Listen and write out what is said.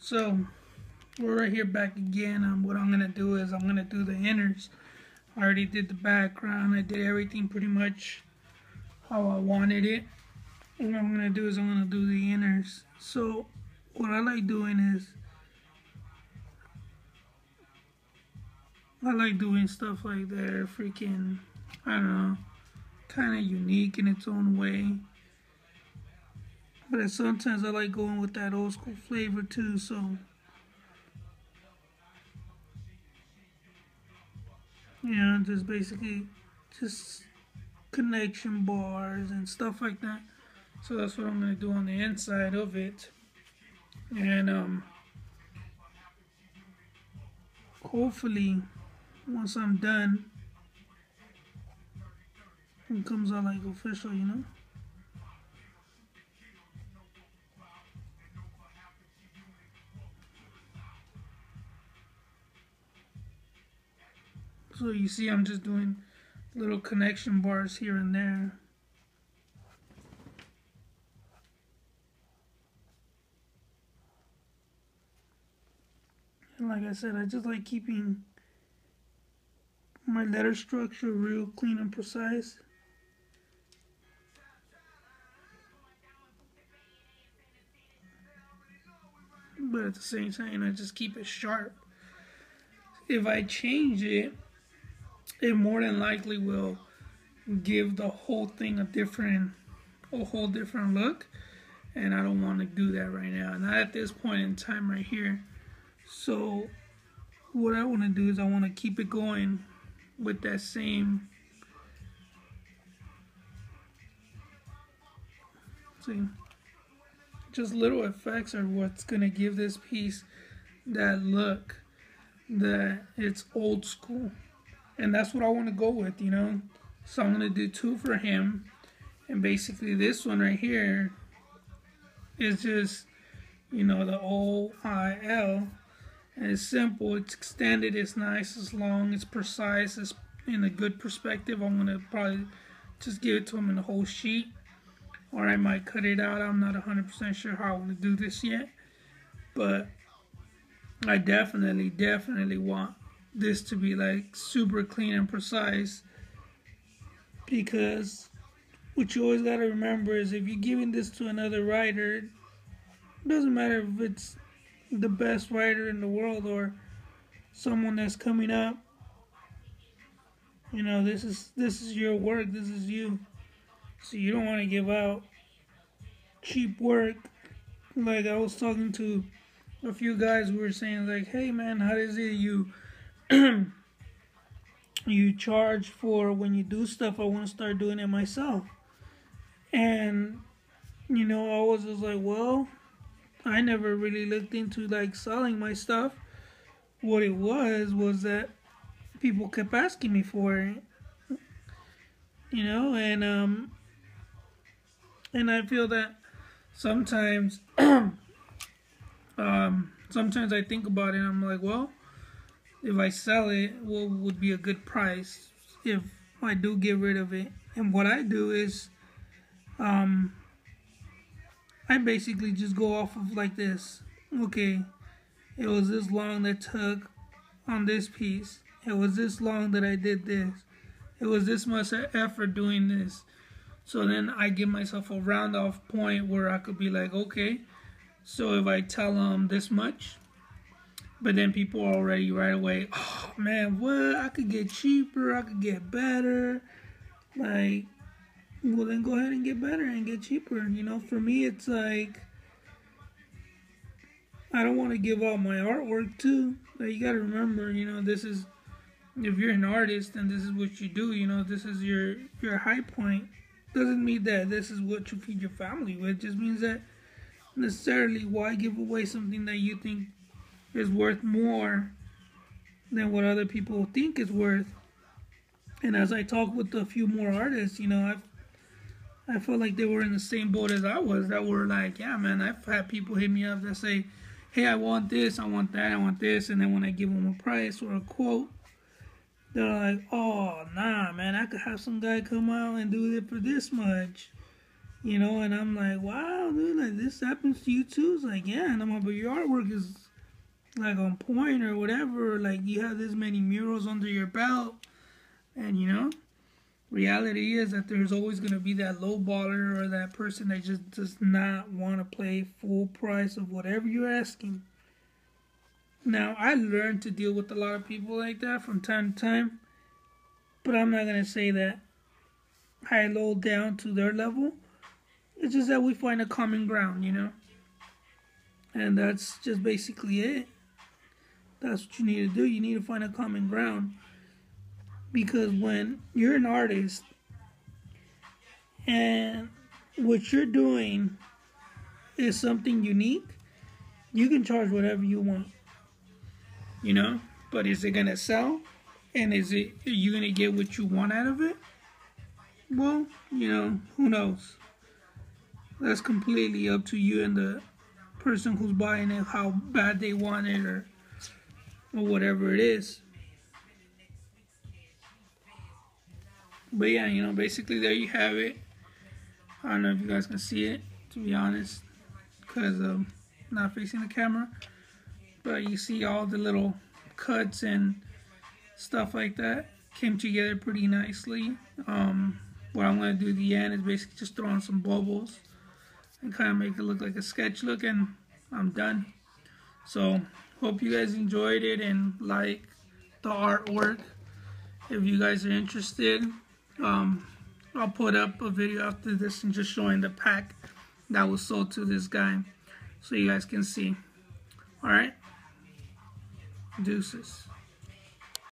So we're right here back again. What I'm gonna do is I'm gonna do the inners. I already did the background. I did everything pretty much how I wanted it. What I'm gonna do is I'm gonna do the inners. So what I like doing is I like doing stuff like that. Freaking, I don't know, kind of unique in its own way. But sometimes I like going with that old school flavor too. So just basically just connection bars and stuff like that. So that's what I'm going to do on the inside of it. And hopefully once I'm done, it comes out like official. So you see I'm just doing little connection bars here and there. And like I said, I just like keeping my letter structure real clean and precise. But at the same time, I just keep it sharp. If I change it, it more than likely will give the whole thing a whole different look. And I don't want to do that right now. Not at this point in time right here. So what I want to do is I want to keep it going with that same, see, just little effects are what's going to give this piece that look that it's old school. And that's what I want to go with. So I'm going to do two for him. And basically this one right here is just, the OIL. And it's simple, it's extended, it's nice, it's long, it's precise, it's in a good perspective. I'm going to probably just give it to him in the whole sheet. Or I might cut it out. I'm not 100% sure how I want to do this yet. But I definitely want this to be like super clean and precise. Because what you always got to remember is if you're giving this to another writer, it doesn't matter if it's the best writer in the world or someone that's coming up. This is your work. This is you. So you don't want to give out cheap work. Like I was talking to a few guys who were saying like, "Hey man, how does it you you charge for when you do stuff? I want to start doing it myself." And I was just like, well, I never really looked into like selling my stuff. What it was that people kept asking me for it, and I feel that sometimes, sometimes I think about it and I'm like, well, if I sell it, what would be a good price if I do get rid of it? And what I do is, I basically just go off of like this. Okay, it was this long that took on this piece. It was this long that I did this. It was this much effort doing this. So then I give myself a round off point where I could be like, okay, so if I tell them this much, but then people are already right away, oh man, what? I could get cheaper, I could get better. Like, well then go ahead and get better and get cheaper. For me it's like, I don't want to give out my artwork too. Like, you gotta remember, this is, if you're an artist and this is what you do, this is your high point. Doesn't mean that this is what you feed your family with. It just means that necessarily why give away something that you think is worth more than what other people think is worth. And as I talk with a few more artists, I felt like they were in the same boat as I was. That were like, yeah, man, I've had people hit me up that say, hey, I want this, I want that, I want this. And then when I give them a price or a quote, they're like, oh, nah, man, I could have some guy come out and do it for this much. You know, and I'm like, wow, dude, like this happens to you too. It's like, yeah, and I'm like, but your artwork is like on point or whatever. Like you have this many murals under your belt, and you know, reality is that there's always gonna be that low baller or that person that just does not want to pay full price of whatever you're asking. Now, I learned to deal with a lot of people like that from time to time, but I'm not gonna say that high low down to their level. It's just that we find a common ground, you know? And that's just basically it. That's what you need to do. You need to find a common ground. Because when you're an artist and what you're doing is something unique, you can charge whatever you want, you know? But is it going to sell? And are you going to get what you want out of it? Well, you know, who knows? That's completely up to you and the person who's buying it, how bad they want it or whatever it is. But yeah, you know, basically there you have it. I don't know if you guys can see it, to be honest, because I'm not facing the camera. But you see all the little cuts and stuff like that came together pretty nicely. What I'm going to do at the end is basically just throw on some bubbles and kind of make it look like a sketch look, and I'm done. So hope you guys enjoyed it and like the artwork. If you guys are interested, I'll put up a video after this and just showing the pack that was sold to this guy so you guys can see. Alright, deuces.